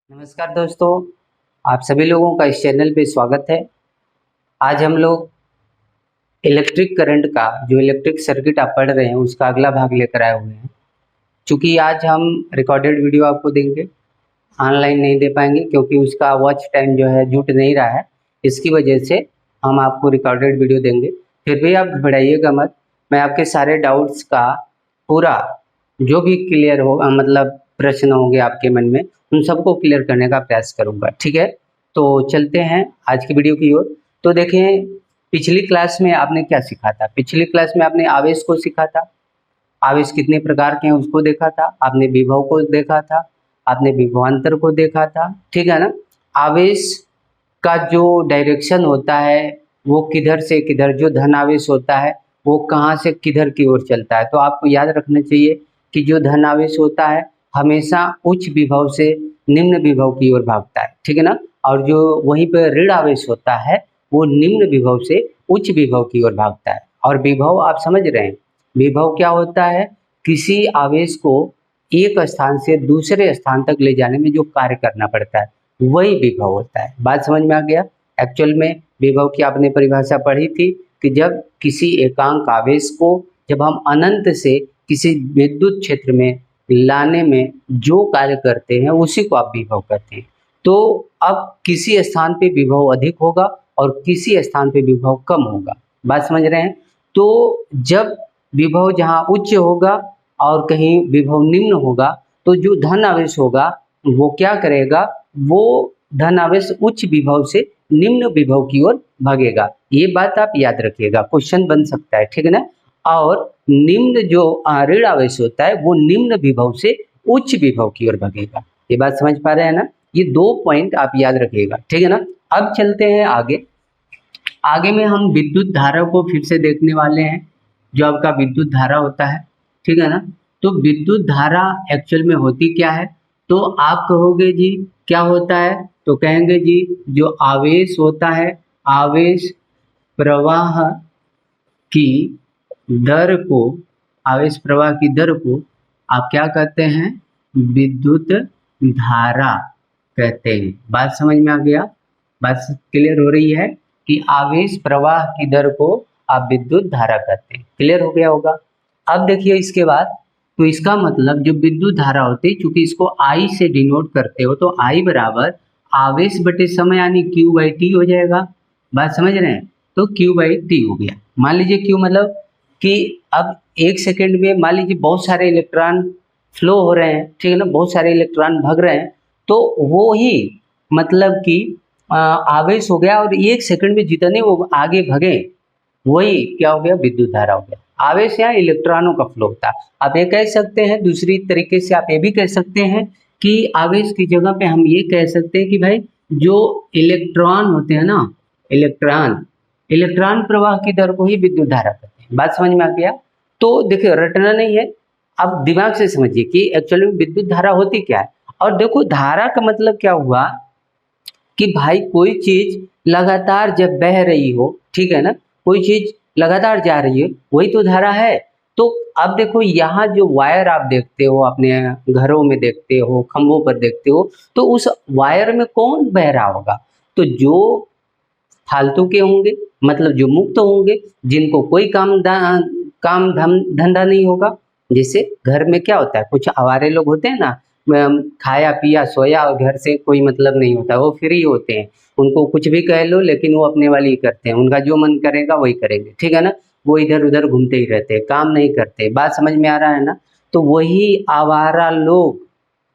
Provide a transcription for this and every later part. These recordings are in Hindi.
नमस्कार दोस्तों, आप सभी लोगों का इस चैनल पे स्वागत है। आज हम लोग इलेक्ट्रिक करंट का जो इलेक्ट्रिक सर्किट आप पढ़ रहे हैं उसका अगला भाग लेकर आए हुए हैं। चूँकि आज हम रिकॉर्डेड वीडियो आपको देंगे, ऑनलाइन नहीं दे पाएंगे क्योंकि उसका वॉच टाइम जो है जुट नहीं रहा है। इसकी वजह से हम आपको रिकॉर्डेड वीडियो देंगे। फिर भी आप घबराइएगा मत, मैं आपके सारे डाउट्स का पूरा जो भी क्लियर हो मतलब प्रश्न होंगे आपके मन में उन सबको क्लियर करने का प्रयास करूंगा। ठीक है, तो चलते हैं आज की वीडियो की ओर। तो देखें, पिछली क्लास में आपने क्या सीखा था? पिछली क्लास में आपने आवेश को सीखा था। आवेश कितने प्रकार के हैं उसको देखा था, आपने विभव को देखा था, आपने विभवांतर को देखा था। ठीक है ना। आवेश का जो डायरेक्शन होता है वो किधर से किधर, जो धन आवेश होता है वो कहाँ से किधर की ओर चलता है। तो आपको याद रखना चाहिए कि जो धन आवेश होता है हमेशा उच्च विभव से निम्न विभव की ओर भागता है। ठीक है ना। और जो वहीं पर ऋण आवेश होता है वो निम्न विभव से उच्च विभव की ओर भागता है। और विभव आप समझ रहे हैं, विभव क्या होता है? किसी आवेश को एक स्थान से दूसरे स्थान तक ले जाने में जो कार्य करना पड़ता है वही विभव होता है। बात समझ में आ गया? एक्चुअल में विभव की आपने परिभाषा पढ़ी थी कि जब किसी एकांक आवेश को जब हम अनंत से किसी विद्युत क्षेत्र में लाने में जो कार्य करते हैं उसी को आप विभव कहते हैं। तो अब किसी स्थान पे विभव अधिक होगा और किसी स्थान पे विभव कम होगा। बात समझ रहे हैं? तो जब विभव जहाँ उच्च होगा और कहीं विभव निम्न होगा तो जो धन आवेश होगा वो क्या करेगा? वो धन आवेश उच्च विभव से निम्न विभव की ओर भागेगा। ये बात आप याद रखिएगा, क्वेश्चन बन सकता है। ठीक है ना। और निम्न जो ऋण आवेश होता है वो निम्न विभव से उच्च विभव की ओर भागेगा। ये बात समझ पा रहे हैं ना? ये दो पॉइंट आप याद रखिएगा। ठीक है ना। अब चलते हैं आगे। आगे में हम विद्युत धारा को फिर से देखने वाले हैं, जो आपका विद्युत धारा होता है। ठीक है ना। तो विद्युत धारा एक्चुअल में होती क्या है? तो आप कहोगे जी क्या होता है? तो कहेंगे जी जो आवेश होता है, आवेश प्रवाह की दर को, आवेश प्रवाह की दर को आप क्या कहते हैं? विद्युत धारा कहते हैं। बात समझ में आ गया? बात क्लियर हो रही है कि आवेश प्रवाह की दर को आप विद्युत धारा कहते हैं। क्लियर हो गया होगा? अब देखिए इसके बाद, तो इसका मतलब जो विद्युत धारा होती है, चूंकि इसको I से डिनोट करते हो तो I बराबर आवेश बटे समय यानी Q बाई टी हो जाएगा। बात समझ रहे हैं? तो Q बाई टी हो गया। मान लीजिए Q मतलब कि अब एक सेकेंड में मान लीजिए बहुत सारे इलेक्ट्रॉन फ्लो हो रहे हैं। ठीक है ना, बहुत सारे इलेक्ट्रॉन भाग रहे हैं, तो वो ही मतलब कि आवेश हो गया। और एक सेकंड में जितने वो आगे भगे वही क्या हो गया? विद्युत धारा हो गया। आवेश या इलेक्ट्रॉनों का फ्लो होता है। आप ये कह सकते हैं, दूसरी तरीके से आप ये भी कह सकते हैं कि आवेश की जगह पे हम ये कह सकते हैं कि भाई जो इलेक्ट्रॉन होते हैं ना, इलेक्ट्रॉन इलेक्ट्रॉन प्रवाह की दर को ही विद्युत धारा कहते हैं। बात समझ में आ गया? तो देखिए रटना नहीं है, अब दिमाग से समझिए कि एक्चुअली में विद्युत धारा होती क्या है। और देखो धारा का मतलब क्या हुआ कि भाई कोई चीज लगातार जब बह रही हो, ठीक है ना, कोई चीज लगातार जा रही है वही तो धारा है। तो अब देखो यहाँ जो वायर आप देखते हो, अपने घरों में देखते हो, खंभों पर देखते हो, तो उस वायर में कौन बह रहा होगा? तो जो फालतू के होंगे, मतलब जो मुक्त होंगे, जिनको कोई काम धंधा नहीं होगा। जैसे घर में क्या होता है, कुछ आवारे लोग होते हैं ना, खाया पिया सोया और घर से कोई मतलब नहीं होता, वो फ्री होते हैं। उनको कुछ भी कह लो लेकिन वो अपने वाली ही करते हैं, उनका जो मन करेगा वही करेंगे। ठीक है ना। वो इधर उधर घूमते ही रहते हैं, काम नहीं करते। बात समझ में आ रहा है ना? तो वही आवारा लोग,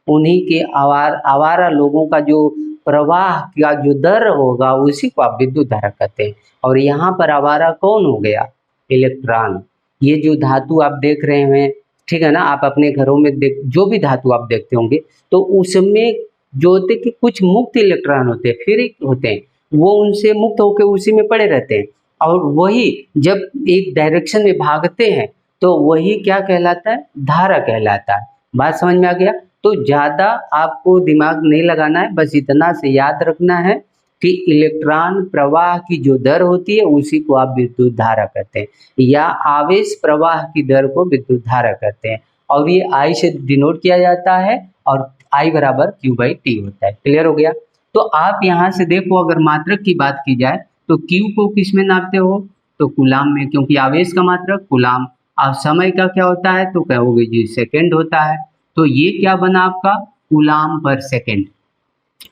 उन्हीं के आवारा लोगों का जो प्रवाह का जो दर होगा उसी को आप विद्युत धारा कहते हैं। और यहाँ पर आवारा कौन हो गया? इलेक्ट्रॉन। ये जो धातु आप देख रहे हैं, ठीक है ना, आप अपने घरों में देख जो भी धातु आप देखते होंगे तो उसमें जो होते कि कुछ मुक्त इलेक्ट्रॉन होते हैं, फ्री होते हैं, वो उनसे मुक्त होकर उसी में पड़े रहते हैं। और वही जब एक डायरेक्शन में भागते हैं तो वही क्या कहलाता है? धारा कहलाता है। बात समझ में आ गया? तो ज़्यादा आपको दिमाग नहीं लगाना है, बस इतना से याद रखना है कि इलेक्ट्रॉन प्रवाह की जो दर होती है उसी को आप विद्युत धारा कहते हैं, या आवेश प्रवाह की दर को विद्युत धारा कहते हैं। और ये I से डिनोट किया जाता है और I बराबर Q/T होता है। क्लियर हो गया। तो आप यहाँ से देखो, अगर मात्रक की बात की जाए तो Q को किस में नापते हो, तो कूलाम में, क्योंकि आवेश का मात्रक कूलाम। अब समय का क्या होता है, तो कहोगे जी सेकेंड होता है। तो ये क्या बना आपका, कूलाम पर सेकेंड।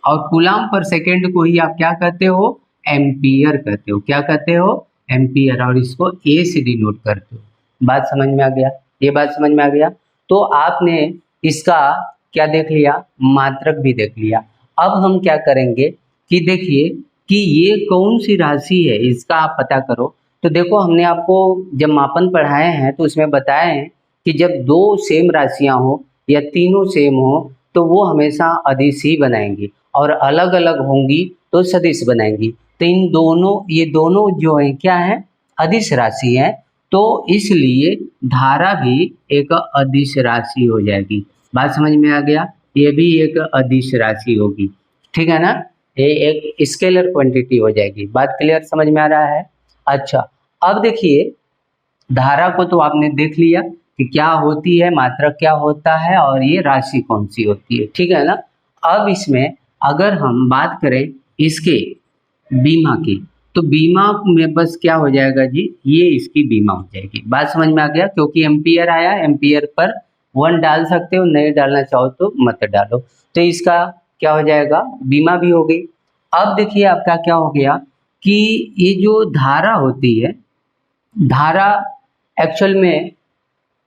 और कूलाम पर सेकेंड को ही आप क्या कहते हो, एम्पियर कहते हो। क्या कहते हो, एम्पियर। और इसको ए से डिनोट करते हो। बात समझ में आ गया, ये बात समझ में आ गया। तो आपने इसका क्या देख लिया, मात्रक भी देख लिया। अब हम क्या करेंगे कि देखिए कि ये कौन सी राशि है, इसका आप पता करो। तो देखो, हमने आपको जब मापन पढ़ाए हैं तो उसमें बताए हैं कि जब दो सेम राशियां हो या तीनों सेम हो तो वो हमेशा अदिश ही बनाएंगी, और अलग अलग होंगी तो सदिश बनाएंगी। तो इन दोनों, ये दोनों जो है क्या है, अदिश राशि है। तो इसलिए धारा भी एक अदिश राशि हो जाएगी। बात समझ में आ गया, ये भी एक अदिश राशि होगी। ठीक है ना, ये एक स्केलर क्वांटिटी हो जाएगी। बात क्लियर समझ में आ रहा है। अच्छा, अब देखिए, धारा को तो आपने देख लिया कि क्या होती है, मात्रक क्या होता है, और ये राशि कौन सी होती है। ठीक है ना। अब इसमें अगर हम बात करें इसके बीमा की, तो बीमा में बस क्या हो जाएगा जी, ये इसकी बीमा हो जाएगी। बात समझ में आ गया, क्योंकि एम्पियर आया, एम्पियर पर 1 डाल सकते हो, नहीं डालना चाहो तो मत डालो। तो इसका क्या हो जाएगा, बीमा भी हो गई। अब देखिए आपका क्या हो गया कि ये जो धारा होती है, धारा एक्चुअल में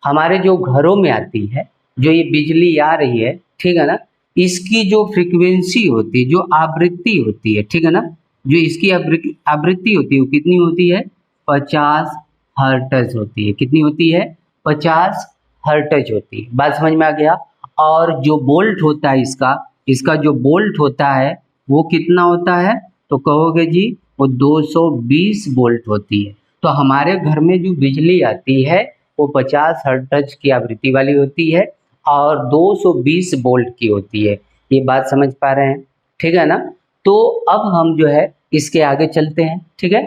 हमारे जो घरों में आती है, जो ये बिजली आ रही है, ठीक है ना, इसकी जो फ्रीक्वेंसी होती है, जो आवृत्ति होती है, ठीक है ना, जो इसकी आवृत्ति होती है वो कितनी होती है, 50 हर्ट्ज होती है। कितनी होती है, 50 हर्ट्ज होती है। बात समझ में आ गया। और जो बोल्ट होता है इसका, इसका जो बोल्ट होता है वो कितना होता है, तो कहोगे जी वो 220 वोल्ट होती है। तो हमारे घर में जो बिजली आती है वो 50 हर्ट्ज की आवृत्ति वाली होती है और 220 वोल्ट की होती है। ये बात समझ पा रहे हैं, ठीक है ना। तो अब हम जो है इसके आगे चलते हैं, ठीक है।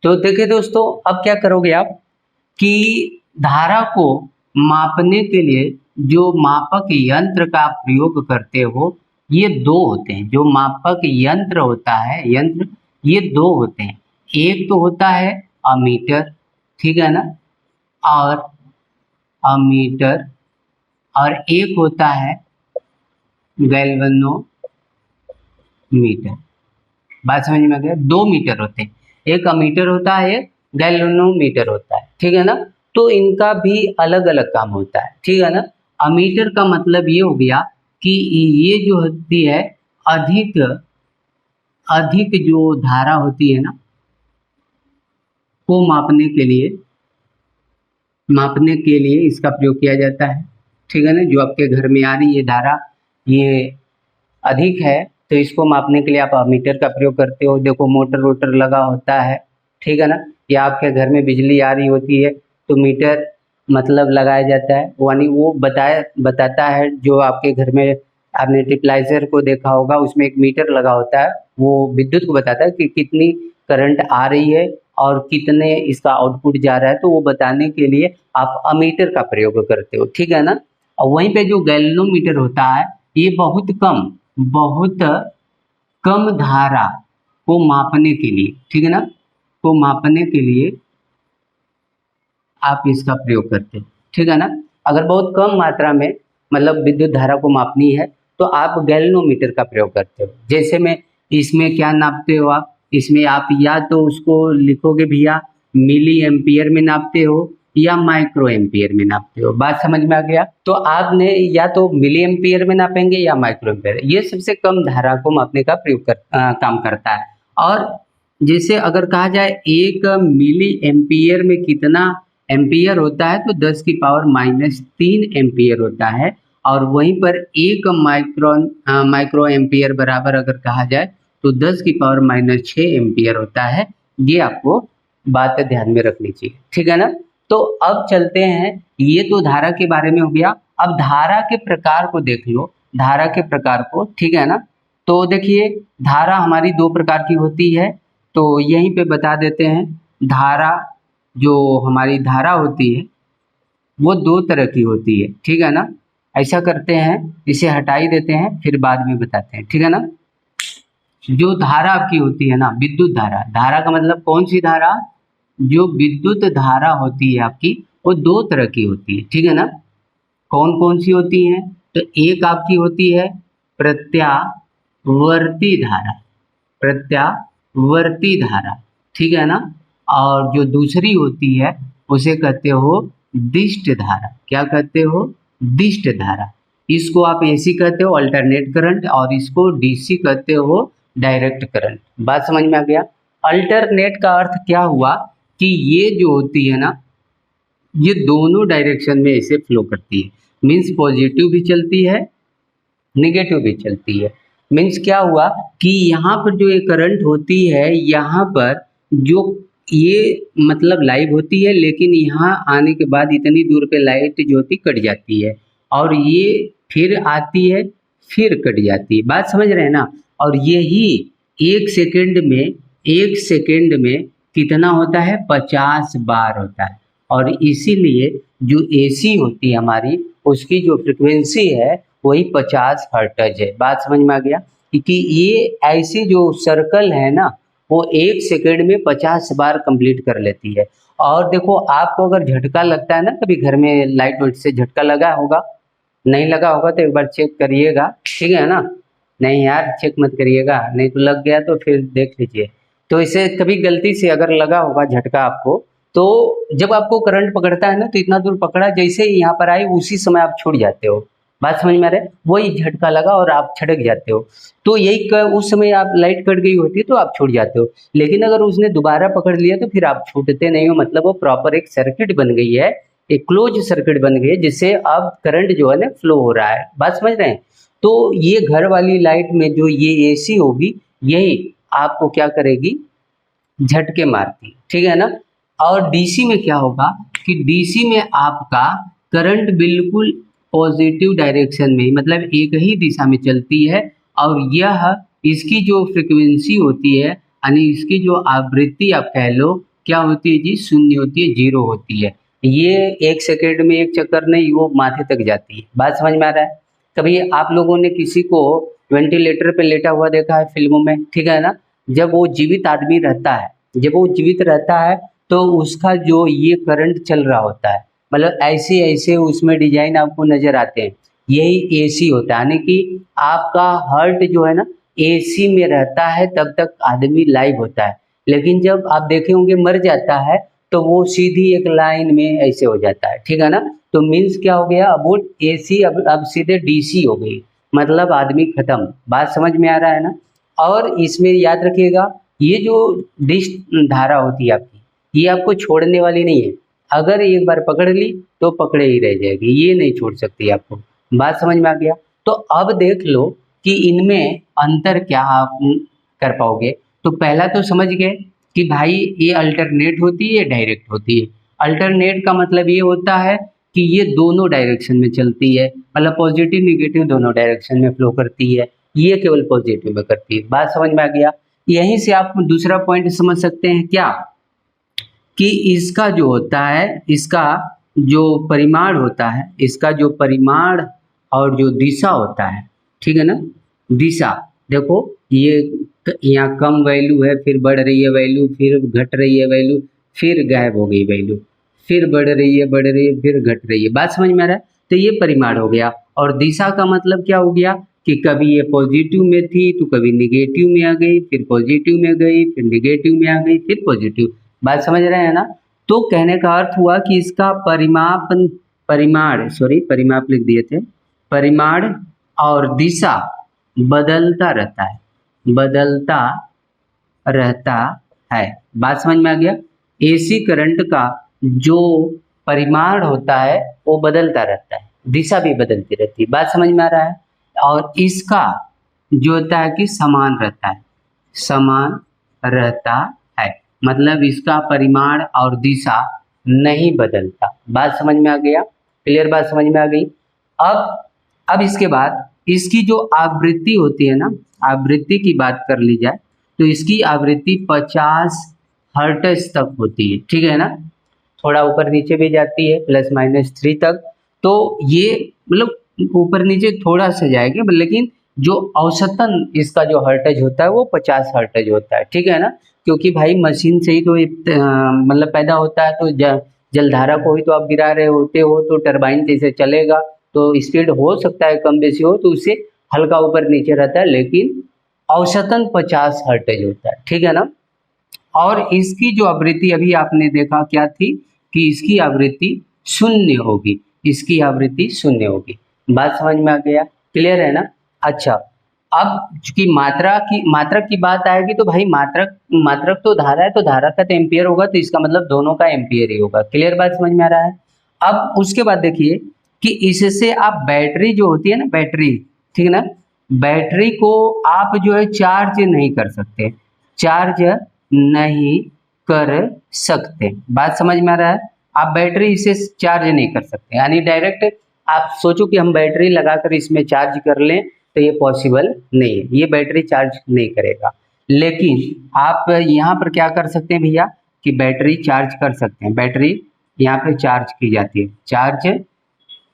तो देखिए दोस्तों, अब क्या करोगे आप कि धारा को मापने के लिए जो मापक यंत्र का आप प्रयोग करते हो, ये दो होते हैं। जो मापक यंत्र होता है, यंत्र, ये दो होते हैं। एक तो होता है अमीटर, ठीक है ना, और अमीटर, और एक होता है गैल्वेनोमीटर। बात समझ में आ गया। 2 मीटर होते हैं, एक अमीटर होता है, एक गैल्वेनोमीटर होता है, ठीक है ना। तो इनका भी अलग अलग काम होता है, ठीक है ना। अमीटर का मतलब ये हो गया कि ये जो होती है अधिक अधिक जो धारा होती है ना, को मापने के लिए इसका प्रयोग किया जाता है, ठीक है ना। जो आपके घर में आ रही है धारा, ये अधिक है, तो इसको मापने के लिए आप अमीटर का प्रयोग करते हो। देखो मोटर वोटर लगा होता है, ठीक है ना, या आपके घर में बिजली आ रही होती है तो मीटर मतलब लगाया जाता है, यानी वो बताता है। जो आपके घर में आपने टिपलाइजर को देखा होगा, उसमें एक मीटर लगा होता है, वो विद्युत को बताता है कि कितनी करंट आ रही है और कितने इसका आउटपुट जा रहा है। तो वो बताने के लिए आप अमीटर का प्रयोग करते हो, ठीक है ना। और वहीं पे जो गैल्वेनोमीटर होता है, ये बहुत कम धारा को मापने के लिए, ठीक है ना, को मापने के लिए आप इसका प्रयोग करते हैं, ठीक है ना। अगर बहुत कम मात्रा में मतलब विद्युत धारा को मापनी है तो आप गैल्वेनोमीटर का प्रयोग करते हो। जैसे में इसमें क्या नापते हो आप, इसमें आप या तो उसको लिखोगे भैया मिली एम्पियर में नापते हो या माइक्रो एम्पियर में नापते हो। बात समझ में आ गया। तो आपने या तो मिली एम्पियर में नापेंगे या माइक्रो एम्पियर, ये सबसे कम धारा को मापने का काम करता है। और जैसे अगर कहा जाए 1 मिली एम्पियर में कितना एम्पियर होता है, तो 10 की पावर -3 एम्पियर होता है। और वहीं पर 1 माइक्रो एम्पियर बराबर अगर कहा जाए तो 10 की पावर -6 एम्पियर होता है। ये आपको बात ध्यान में रखनी चाहिए, ठीक है ना। तो अब चलते हैं, ये तो धारा के बारे में हो गया। अब धारा के प्रकार को देख लो, धारा के प्रकार को, ठीक है ना। तो देखिए, धारा हमारी 2 प्रकार की होती है, तो यहीं पे बता देते हैं। धारा, जो हमारी धारा होती है वो 2 तरह की होती है, ठीक है ना। ऐसा करते हैं, इसे हटा ही देते हैं, फिर बाद में बताते हैं, ठीक है ना। जो धारा आपकी होती है ना, विद्युत धारा, धारा का मतलब कौन सी धारा, जो विद्युत धारा होती है आपकी वो दो तरह की होती है, ठीक है ना। कौन कौन सी होती है, तो एक आपकी होती है प्रत्यावर्ती धारा, प्रत्यावर्ती धारा, ठीक है ना। और जो दूसरी होती है उसे कहते हो दिष्ट धारा। क्या कहते हो, दिष्ट धारा। इसको आप एसी कहते हो अल्टरनेट करंट, और इसको डीसी कहते हो डायरेक्ट करंट। बात समझ में आ गया। अल्टरनेट का अर्थ क्या हुआ कि ये जो होती है ना, ये दोनों डायरेक्शन में ऐसे फ्लो करती है, मीन्स पॉजिटिव भी चलती है निगेटिव भी चलती है। मीन्स क्या हुआ कि यहाँ पर जो ये करंट होती है, यहाँ पर जो ये मतलब लाइव होती है, लेकिन यहाँ आने के बाद इतनी दूर पे लाइट जो होती कट जाती है, और ये फिर आती है फिर कट जाती है। बात समझ रहे हैं ना। और यही एक सेकेंड में कितना होता है, 50 बार होता है। और इसीलिए जो एसी होती है हमारी, उसकी जो फ्रिक्वेंसी है वही 50 हर्ट्ज है। बात समझ में आ गया। क्योंकि ये ऐसी जो सर्कल है ना, वो एक सेकेंड में 50 बार कंप्लीट कर लेती है। और देखो, आपको अगर झटका लगता है ना, कभी घर में लाइट वाइट से झटका लगा होगा, नहीं लगा होगा तो एक बार चेक करिएगा, ठीक है ना। नहीं यार, चेक मत करिएगा, नहीं तो लग गया तो फिर देख लीजिए। तो इसे कभी गलती से अगर लगा होगा झटका आपको, तो जब आपको करंट पकड़ता है ना, तो इतना दूर पकड़ा, जैसे ही यहाँ पर आए उसी समय आप छूट जाते हो। बात समझ में आ रहा है। वही झटका लगा और आप छटक जाते हो। तो उस समय आप लाइट कट गई होती है तो आप छूट जाते हो। लेकिन अगर उसने दोबारा पकड़ लिया तो फिर आप छूटते नहीं हो। मतलब वो प्रॉपर एक सर्किट बन गई है, एक क्लोज सर्किट बन गई है, जिससे अब करंट जो है ना फ्लो हो रहा है। बात समझ रहे हैं। तो ये घर वाली लाइट में जो ये एसी होगी, यही आपको क्या करेगी, झटके मारती, ठीक है ना। और डीसी में क्या होगा कि डीसी में आपका करंट बिल्कुल पॉजिटिव डायरेक्शन में, मतलब एक ही दिशा में चलती है। और यह इसकी जो फ्रिक्वेंसी होती है, यानी इसकी जो आवृत्ति आप कह लो, क्या होती है जी, शून्य होती है, जीरो होती है। ये एक सेकेंड में एक चक्कर नहीं, वो माथे तक जाती है। बात समझ में आ रहा है। कभी आप लोगों ने किसी को वेंटिलेटर पे लेटा हुआ देखा है फिल्मों में, ठीक है ना। जब वो जीवित आदमी रहता है, जब वो जीवित रहता है तो उसका जो ये करंट चल रहा होता है, मतलब ऐसे ऐसे उसमें डिजाइन आपको नजर आते हैं। यही एसी होता है, यानी कि आपका हार्ट जो है ना एसी में रहता है, तब तक आदमी लाइव होता है। लेकिन जब आप देखे होंगे मर जाता है, तो वो सीधी एक लाइन में ऐसे हो जाता है, ठीक है ना। तो मीन्स क्या हो गया, अब वो एसी अब सीधे डीसी हो गई, मतलब आदमी खत्म। बात समझ में आ रहा है ना। और इसमें याद रखिएगा, ये जो डिश धारा होती है आपकी, ये आपको छोड़ने वाली नहीं है। अगर एक बार पकड़ ली तो पकड़े ही रह जाएगी, ये नहीं छोड़ सकती आपको। बात समझ में आ गया। तो अब देख लो कि इनमें अंतर क्या आप कर पाओगे। तो पहला तो समझ गए कि भाई ये अल्टरनेट होती है, डायरेक्ट होती है। अल्टरनेट का मतलब ये होता है कि ये दोनों डायरेक्शन में चलती है, मतलब पॉजिटिव निगेटिव दोनों डायरेक्शन में फ्लो करती है। ये केवल पॉजिटिव में करती है। बात समझ में आ गया। यहीं से आप दूसरा पॉइंट समझ सकते हैं क्या, कि इसका जो होता है, इसका जो परिमाण होता है, इसका जो परिमाण और जो दिशा होता है, ठीक है ना। दिशा देखो, ये यहाँ कम वैल्यू है, फिर बढ़ रही है वैल्यू, फिर घट रही है वैल्यू, फिर गायब हो गई वैल्यू, फिर बढ़ रही है फिर घट रही है। बात समझ में आ रहा है। तो ये परिमाण हो गया। और दिशा का मतलब क्या हो गया कि कभी ये पॉजिटिव में थी तो कभी निगेटिव में आ गई, फिर पॉजिटिव में गई, फिर निगेटिव में आ गई, फिर पॉजिटिव। बात समझ रहे हैं ना। तो कहने का अर्थ हुआ कि इसका परिमाप लिख दिए थे, परिमाण और दिशा बदलता रहता है, बदलता रहता है। बात समझ में आ गया। एसी करंट का जो परिमाण होता है वो बदलता रहता है, दिशा भी बदलती रहती है। बात समझ में आ रहा है। और इसका जो होता है कि समान रहता है, समान रहता है, मतलब इसका परिमाण और दिशा नहीं बदलता। बात समझ में आ गया, क्लियर। बात समझ में आ गई। अब इसके बाद इसकी जो आवृत्ति होती है ना, आवृत्ति की बात कर ली जाए तो इसकी आवृत्ति 50 हर्ट्ज तक होती है, ठीक है ना। थोड़ा ऊपर नीचे भी जाती है, ±3 तक। तो ये मतलब ऊपर नीचे थोड़ा सा जाएगी, लेकिन जो औसतन इसका जो हर्टेज होता है वो 50 हर्टेज होता है, ठीक है ना। क्योंकि भाई मशीन से ही तो मतलब पैदा होता है, तो जलधारा को ही तो आप गिरा रहे होते हो, तो टरबाइन जैसे चलेगा तो स्पीड हो सकता है कम बेसी हो, तो उससे हल्का ऊपर नीचे रहता है, लेकिन औसतन 50 हर्टेज होता है, ठीक है ना। और इसकी जो आवृत्ति अभी आपने देखा क्या थी कि इसकी आवृत्ति शून्य होगी, इसकी आवृत्ति शून्य होगी। बात समझ में आ गया, क्लियर है ना। अच्छा, अब चूंकि मात्रक की बात आएगी तो भाई मात्रक तो धारा है, तो धारा का तो एम्पियर होगा, तो इसका मतलब दोनों का एम्पियर ही होगा। क्लियर बात समझ में आ रहा है। अब उसके बाद देखिए कि इससे आप बैटरी जो होती है ना, बैटरी, ठीक है ना, बैटरी को आप जो है चार्ज नहीं कर सकते, चार्ज नहीं कर सकते। बात समझ में आ रहा है। आप बैटरी इसे चार्ज नहीं कर सकते, यानी डायरेक्ट आप सोचो कि हम बैटरी लगाकर इसमें चार्ज कर लें, तो ये पॉसिबल नहीं है, ये बैटरी चार्ज नहीं करेगा। लेकिन आप यहाँ पर क्या कर सकते हैं भैया कि बैटरी चार्ज कर सकते हैं। बैटरी यहाँ पे चार्ज की जाती है, चार्ज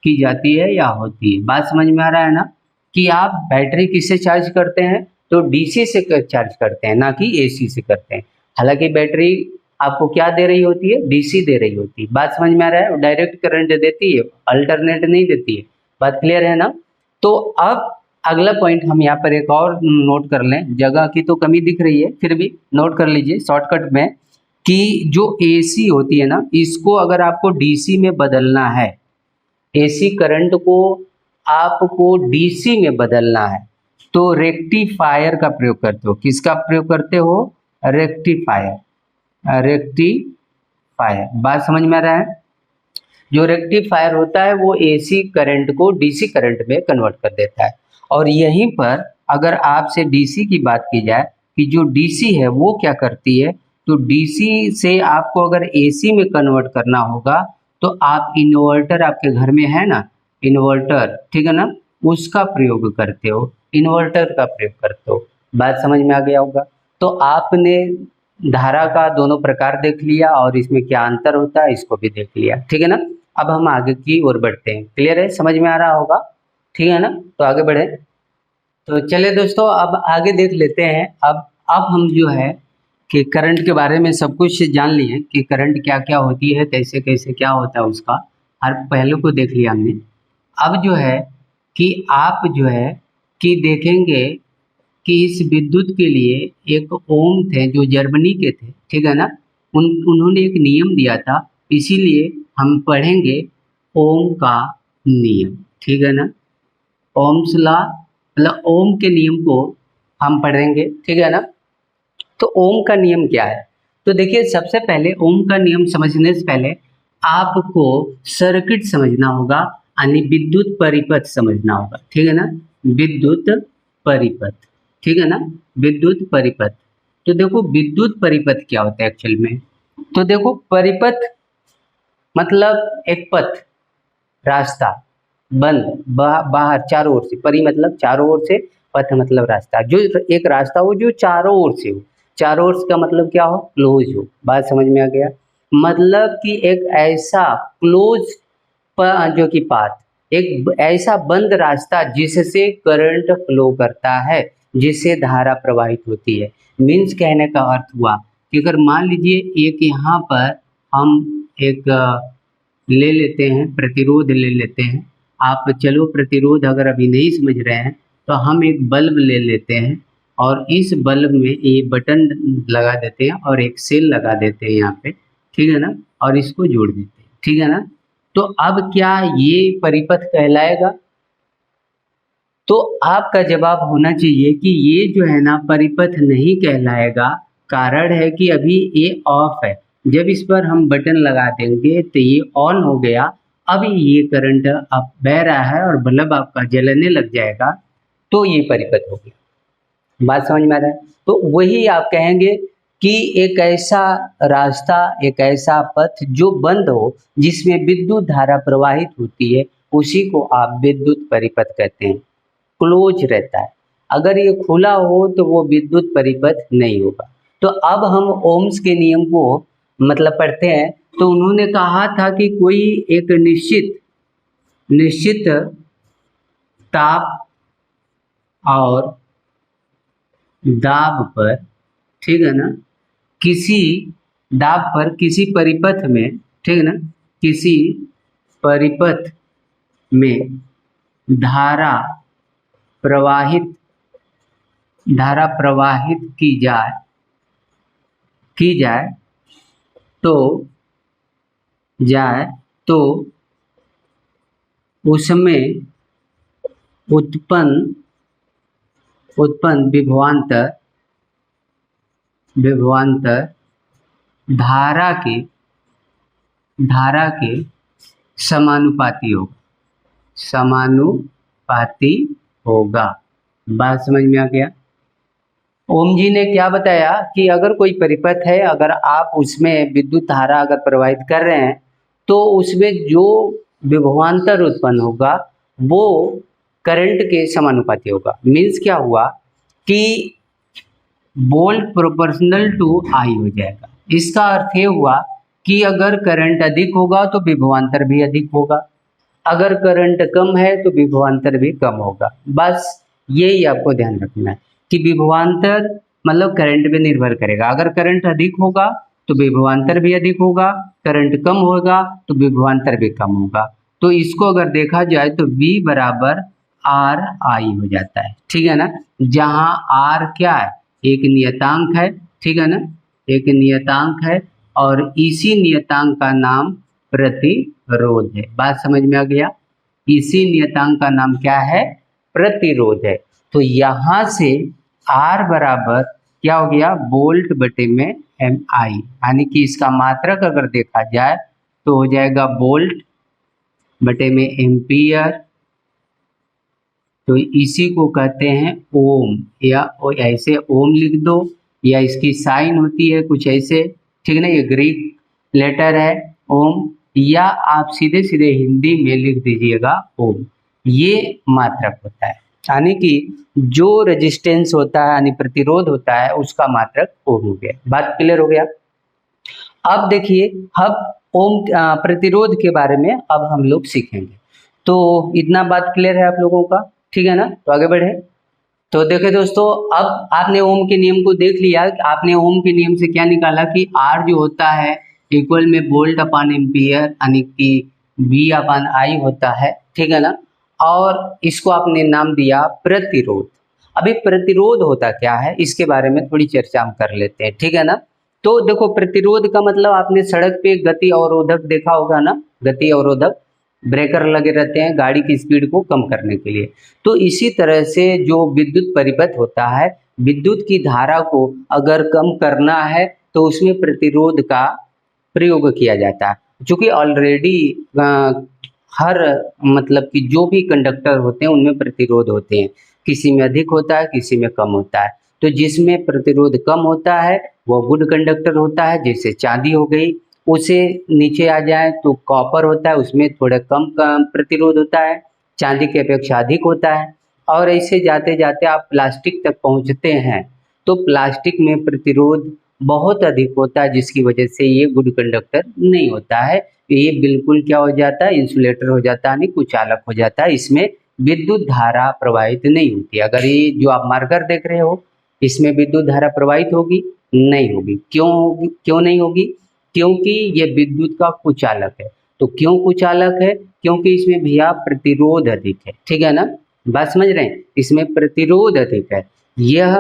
की जाती है या होती है। बात समझ में आ रहा है ना कि आप बैटरी किससे चार्ज करते हैं, तो डीसी से चार्ज करते हैं, ना कि एसी से करते हैं। हालांकि बैटरी आपको क्या दे रही होती है, डीसी दे रही होती है। बात समझ में आ रहा है, डायरेक्ट करंट देती है, अल्टरनेट नहीं देती है। बात क्लियर है ना। तो अब अगला पॉइंट हम यहाँ पर एक और नोट कर लें, जगह की तो कमी दिख रही है, फिर भी नोट कर लीजिए शॉर्टकट में, कि जो एसी होती है ना, इसको अगर आपको डीसी में बदलना है, एसी करंट को आपको डीसी में बदलना है, तो रेक्टिफायर का प्रयोग करते हो। किसका प्रयोग करते हो, रेक्टिफायर, रेक्टिफायर। बात समझ में आ रहा है। जो रेक्टिफायर होता है वो एसी करंट को डीसी करंट में कन्वर्ट कर देता है। और यहीं पर अगर आपसे डीसी की बात की जाए कि जो डीसी है वो क्या करती है, तो डीसी से आपको अगर एसी में कन्वर्ट करना होगा, तो आप इन्वर्टर, आपके घर में है ना इन्वर्टर, ठीक है ना, उसका प्रयोग करते हो, इन्वर्टर का प्रयोग करते हो। बात समझ में आ गया होगा। तो आपने धारा का दोनों प्रकार देख लिया और इसमें क्या अंतर होता है इसको भी देख लिया, ठीक है ना। अब हम आगे की ओर बढ़ते हैं। क्लियर है, समझ में आ रहा होगा, ठीक है ना। तो आगे बढ़े, तो चलिए दोस्तों अब आगे देख लेते हैं। अब हम जो है कि करंट के बारे में सब कुछ जान लिए कि करंट क्या क्या होती है, कैसे कैसे क्या होता है, उसका हर पहलू को देख लिया हमने। अब जो है कि आप जो है कि देखेंगे कि इस विद्युत के लिए एक ओम थे जो जर्मनी के थे, ठीक है ना। उन्होंने एक नियम दिया था, इसीलिए हम पढ़ेंगे ओम का नियम, ठीक है ना। ओम्स लॉ मतलब ओम के नियम को हम पढ़ेंगे, ठीक है ना। तो ओम का नियम क्या है, तो देखिए सबसे पहले ओम का नियम समझने से पहले आपको सर्किट समझना होगा, यानी विद्युत परिपथ समझना होगा, ठीक है ना। विद्युत परिपथ, ठीक है ना, विद्युत परिपथ। तो देखो विद्युत परिपथ क्या होता है एक्चुअल में, तो देखो परिपथ मतलब एक पथ, रास्ता, बंद बाहर चारों ओर से, परि मतलब चारों ओर से, पथ मतलब रास्ता, जो एक रास्ता हो जो चारों ओर से हो। चारों ओर का मतलब क्या हो, क्लोज हो। बात समझ में आ गया, मतलब कि एक ऐसा क्लोज जो कि पाथ, एक ऐसा बंद रास्ता जिससे करंट फ्लो करता है, जिससे धारा प्रवाहित होती है। मीन्स कहने का अर्थ हुआ कि अगर मान लीजिए एक यहाँ पर हम एक ले लेते हैं, प्रतिरोध ले लेते हैं। आप चलो प्रतिरोध अगर अभी नहीं समझ रहे हैं तो हम एक बल्ब ले लेते हैं और इस बल्ब में ये बटन लगा देते हैं और एक सेल लगा देते हैं यहाँ पे, ठीक है ना, और इसको जोड़ देते हैं, ठीक है ना। तो अब क्या ये परिपथ कहलाएगा, तो आपका जवाब होना चाहिए कि ये जो है ना परिपथ नहीं कहलाएगा। कारण है कि अभी ये ऑफ है, जब इस पर हम बटन लगा देंगे तो ये ऑन हो गया, अब ये करंट अब बह रहा है और बल्ब आपका जलने लग जाएगा, तो ये परिपथ हो गया। बात समझ में आ रहा है। तो वही आप कहेंगे कि एक ऐसा रास्ता, एक ऐसा पथ जो बंद हो, जिसमें विद्युत धारा प्रवाहित होती है, उसी को आप विद्युत परिपथ कहते हैं। क्लोज रहता है, अगर ये खुला हो तो वो विद्युत परिपथ नहीं होगा। तो अब हम ओम्स के नियम को मतलब पढ़ते हैं। तो उन्होंने कहा था कि कोई एक निश्चित ताप और दाब पर, ठीक है ना, किसी दाब पर किसी परिपथ में, ठीक है ना, किसी परिपथ में धारा प्रवाहित की जाए तो उसमें उत्पन्न विभवांतर धारा के समानुपाती होगा। बात समझ में आ गया? ओम जी ने क्या बताया कि अगर कोई परिपथ है, अगर आप उसमें विद्युत धारा अगर प्रवाहित कर रहे हैं तो उसमें जो विभवांतर उत्पन्न होगा वो करंट के समानुपाती होगा। मीन्स क्या हुआ कि वोल्ट प्रोपोर्शनल टू आई हो जाएगा। इसका अर्थ ये हुआ कि अगर करंट अधिक होगा तो विभवांतर भी अधिक होगा, अगर करंट कम है तो विभवांतर भी कम होगा। बस यही आपको ध्यान रखना है कि विभवांतर मतलब करंट पे निर्भर करेगा। अगर करंट अधिक होगा तो विभवांतर भी अधिक होगा, करंट कम होगा तो विभवांतर भी कम होगा। तो इसको अगर देखा जाए तो V बराबर आर आई हो जाता है, ठीक है ना, जहां आर क्या है, एक नियतांक है, ठीक है ना, एक नियतांक है और इसी नियतांक का नाम प्रतिरोध है। बात समझ में आ गया? इसी नियतांक का नाम क्या है? प्रतिरोध है। तो यहां से R बराबर क्या हो गया? वोल्ट बटे में एम आई, यानी कि इसका मात्रक अगर देखा जाए तो हो जाएगा वोल्ट बटे में एम्पियर। तो इसी को कहते हैं ओम, या ऐसे ओम लिख दो या इसकी साइन होती है कुछ ऐसे, ठीक है ना, ये ग्रीक लेटर है ओम, या आप सीधे सीधे हिंदी में लिख दीजिएगा ओम। ये मात्रक होता है, यानी कि जो रेजिस्टेंस होता है यानी प्रतिरोध होता है उसका मात्रक ओम हो गया। बात क्लियर हो गया? अब देखिए हम ओम प्रतिरोध के बारे में अब हम लोग सीखेंगे। तो इतना बात क्लियर है आप लोगों का, ठीक है ना? तो आगे बढ़े। तो देखिए दोस्तों, अब आपने ओम के नियम को देख लिया। आपने ओम के नियम से क्या निकाला कि आर जो होता है इक्वल में वोल्ट अपान एम्पियर, यानी कि V अपान आई होता है, ठीक है ना, और इसको आपने नाम दिया प्रतिरोध। अभी प्रतिरोध होता क्या है इसके बारे में थोड़ी चर्चा हम कर लेते हैं, ठीक है ना। तो देखो, प्रतिरोध का मतलब आपने सड़क पे गति अवरोधक देखा होगा ना, गति अवरोधक, ब्रेकर लगे रहते हैं गाड़ी की स्पीड को कम करने के लिए। तो इसी तरह से जो विद्युत परिपथ होता है, विद्युत की धारा को अगर कम करना है तो उसमें प्रतिरोध का प्रयोग किया जाता है। चूंकि ऑलरेडी हर मतलब कि जो भी कंडक्टर होते हैं उनमें प्रतिरोध होते हैं, किसी में अधिक होता है किसी में कम होता है। तो जिसमें प्रतिरोध कम होता है वो गुड कंडक्टर होता है, जैसे चांदी हो गई। उसे नीचे आ जाए तो कॉपर होता है, उसमें थोड़ा कम प्रतिरोध होता है, चांदी की अपेक्षा अधिक होता है। और ऐसे जाते जाते आप प्लास्टिक तक पहुंचते हैं तो प्लास्टिक में प्रतिरोध बहुत अधिक होता है, जिसकी वजह से ये गुड कंडक्टर नहीं होता है। ये बिल्कुल क्या हो जाता है? इंसुलेटर हो जाता है, नहीं कुचालक हो जाता है। इसमें विद्युत धारा प्रवाहित नहीं होती। अगर ये जो आप मार्कर देख रहे हो इसमें विद्युत धारा प्रवाहित होगी? नहीं होगी। क्यों नहीं होगी? क्योंकि ये विद्युत का कुचालक है। तो क्यों कुचालक है? क्योंकि इसमें भैया प्रतिरोध अधिक है, ठीक है ना। बात समझ रहे हैं? इसमें प्रतिरोध अधिक है। यह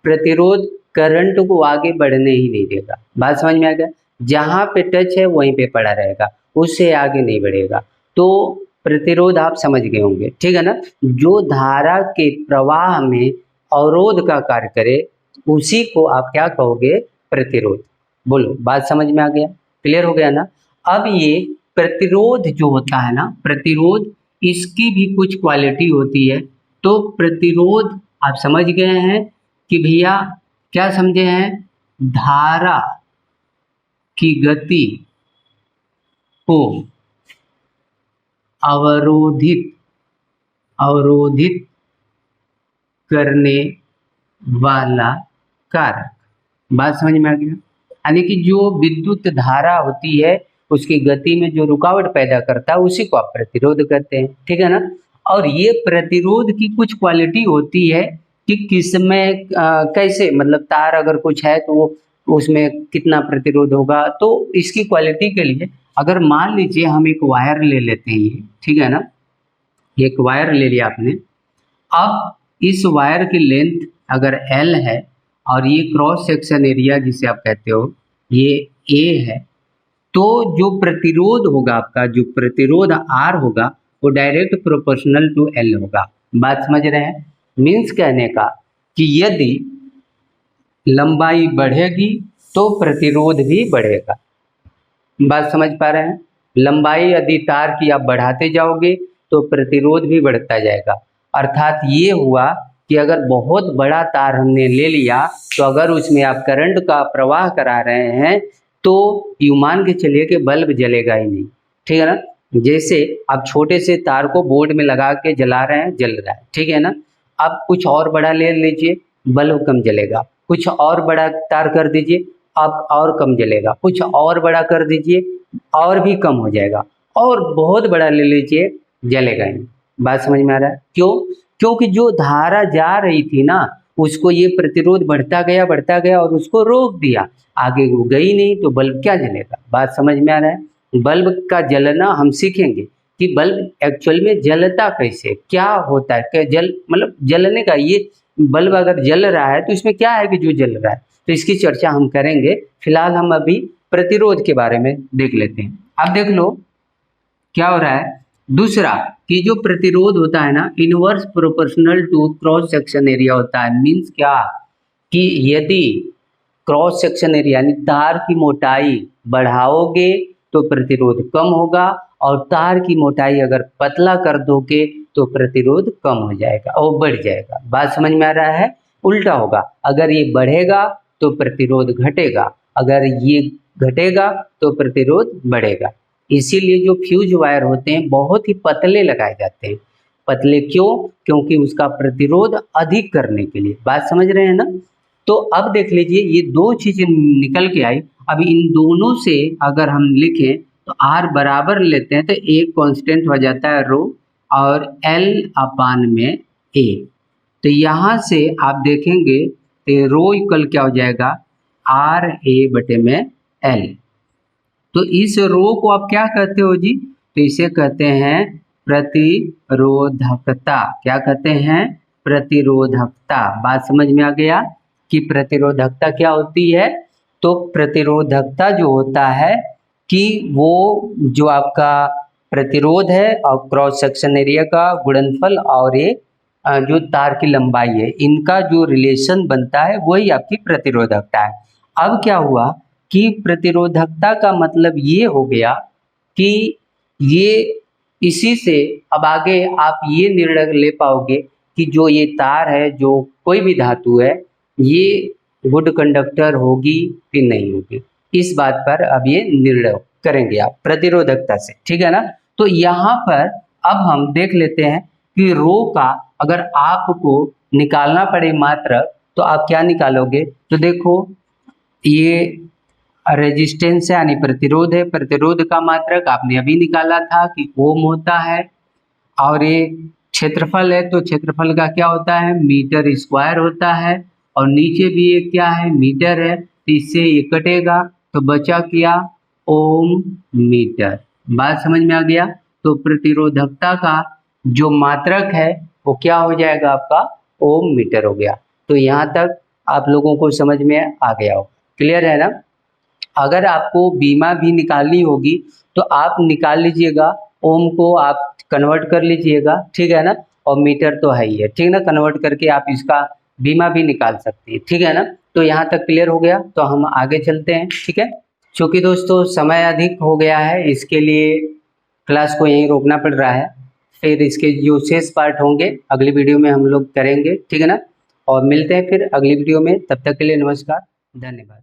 प्रतिरोध करंट को आगे बढ़ने ही नहीं देगा। बात समझ में आ गया? जहां पे टच है वहीं पे पड़ा रहेगा, उससे आगे नहीं बढ़ेगा। तो प्रतिरोध आप समझ गए होंगे, ठीक है ना। जो धारा के प्रवाह में अवरोध का कार्य करे उसी को आप क्या कहोगे? प्रतिरोध। बोलो, बात समझ में आ गया? क्लियर हो गया ना? अब ये प्रतिरोध जो होता है ना, प्रतिरोध, इसकी भी कुछ क्वालिटी होती है। तो प्रतिरोध आप समझ गए हैं कि भैया क्या समझे हैं? धारा की गति को अवरोधित करने वाला कारक। बात समझ में आ गया? यानी कि जो विद्युत धारा होती है उसकी गति में जो रुकावट पैदा करता है उसी को आप प्रतिरोध कहते हैं, ठीक है ना। और ये प्रतिरोध की कुछ क्वालिटी होती है कि किसमें कैसे, मतलब तार अगर कुछ है तो उसमें कितना प्रतिरोध होगा। तो इसकी क्वालिटी के लिए अगर मान लीजिए हम एक वायर ले लेते हैं, ये ठीक है ना, एक वायर ले लिया आपने। अब इस वायर की लेंथ अगर L है और ये क्रॉस सेक्शन एरिया जिसे आप कहते हो ये A है, तो जो प्रतिरोध होगा आपका, जो प्रतिरोध R होगा वो डायरेक्ट प्रोपोर्शनल टू L होगा। बात समझ रहे हैं? मीन्स कहने का कि यदि लंबाई बढ़ेगी तो प्रतिरोध भी बढ़ेगा। बात समझ पा रहे हैं? लंबाई यदि तार की आप बढ़ाते जाओगे तो प्रतिरोध भी बढ़ता जाएगा। अर्थात ये हुआ कि अगर बहुत बड़ा तार हमने ले लिया तो अगर उसमें आप करंट का प्रवाह करा रहे हैं तो यू मान के चलिए कि बल्ब जलेगा ही नहीं, ठीक है ना। जैसे आप छोटे से तार को बोर्ड में लगा के जला रहे हैं, जल रहा है, ठीक है ना। अब कुछ और बड़ा ले लीजिए, बल्ब कम जलेगा। कुछ और बड़ा तार कर दीजिए, अब और कम जलेगा। कुछ और बड़ा कर दीजिए, और भी कम हो जाएगा। और बहुत बड़ा ले लीजिए, जलेगा ही नहीं। बात समझ में आ रहा है? क्यों? क्योंकि जो धारा जा रही थी ना, उसको ये प्रतिरोध बढ़ता गया और उसको रोक दिया, आगे वो गई नहीं, तो बल्ब क्या जलेगा। बात समझ में आ रहा है? बल्ब का जलना हम सीखेंगे कि बल्ब एक्चुअल में जलता कैसे, क्या होता है, क्या जल मतलब जलने का, ये बल्ब अगर जल रहा है तो इसमें क्या है कि जो जल रहा है, तो इसकी चर्चा हम करेंगे। फिलहाल हम अभी प्रतिरोध के बारे में देख लेते हैं। अब देख लो क्या हो रहा है। दूसरा कि जो प्रतिरोध होता है ना, inverse proportional to cross section area होता है। मीन्स क्या कि यदि क्रॉस सेक्शन एरिया यानी तार की मोटाई बढ़ाओगे तो प्रतिरोध कम होगा, और तार की मोटाई अगर पतला कर दोगे तो प्रतिरोध कम हो जाएगा और बढ़ जाएगा। बात समझ में आ रहा है? उल्टा होगा, अगर ये बढ़ेगा तो प्रतिरोध घटेगा, अगर ये घटेगा तो प्रतिरोध बढ़ेगा। इसीलिए जो फ्यूज वायर होते हैं बहुत ही पतले लगाए जाते हैं। पतले क्यों? क्योंकि उसका प्रतिरोध अधिक करने के लिए। बात समझ रहे हैं ना। तो अब देख लीजिए ये दो चीजें निकल के आई। अब इन दोनों से अगर हम लिखें तो R बराबर लेते हैं तो एक कांस्टेंट हो जाता है रो और L अपान में A। तो यहाँ से आप देखेंगे तो रो इक्वल क्या हो जाएगा, RA बटे में L। तो इस रो को आप क्या कहते हो जी? तो इसे कहते हैं प्रतिरोधकता। क्या कहते हैं? प्रतिरोधकता। बात समझ में आ गया कि प्रतिरोधकता क्या होती है? तो प्रतिरोधकता जो होता है कि वो जो आपका प्रतिरोध है और क्रॉस सेक्शन एरिया का गुणनफल और ये जो तार की लंबाई है, इनका जो रिलेशन बनता है वही आपकी प्रतिरोधकता है। अब क्या हुआ कि प्रतिरोधकता का मतलब ये हो गया कि ये इसी से अब आगे आप ये निर्णय ले पाओगे कि जो ये तार है, जो कोई भी धातु है, ये गुड कंडक्टर होगी कि नहीं होगी, इस बात पर अब ये निर्णय करेंगे आप प्रतिरोधकता से, ठीक है ना। तो यहाँ पर अब हम देख लेते हैं कि रो का अगर आपको निकालना पड़े मात्रक तो आप क्या निकालोगे। तो देखो ये रेजिस्टेंस है यानी प्रतिरोध है, प्रतिरोध का मात्रक आपने अभी निकाला था कि ओम होता है, और ये क्षेत्रफल है तो क्षेत्रफल का क्या होता है, मीटर स्क्वायर होता है, और नीचे भी ये क्या है, मीटर है, तो इससे ये कटेगा तो बचा क्या, ओम मीटर। बात समझ में आ गया। तो प्रतिरोधकता का जो मात्रक है वो क्या हो जाएगा आपका, ओम मीटर हो गया। तो यहाँ तक आप लोगों को समझ में आ गया हो, क्लियर है ना। अगर आपको बीमा भी निकालनी होगी तो आप निकाल लीजिएगा, ओम को आप कन्वर्ट कर लीजिएगा, ठीक है ना, और मीटर तो है ही है, ठीक है ना, कन्वर्ट करके आप इसका बीमा भी निकाल सकते हैं, ठीक है ना। तो यहाँ तक क्लियर हो गया, तो हम आगे चलते हैं, ठीक है। चूँकि दोस्तों समय अधिक हो गया है, इसके लिए क्लास को यहीं रोकना पड़ रहा है। फिर इसके जो शेष पार्ट होंगे अगली वीडियो में हम लोग करेंगे, ठीक है ना। और मिलते हैं फिर अगली वीडियो में, तब तक के लिए नमस्कार, धन्यवाद।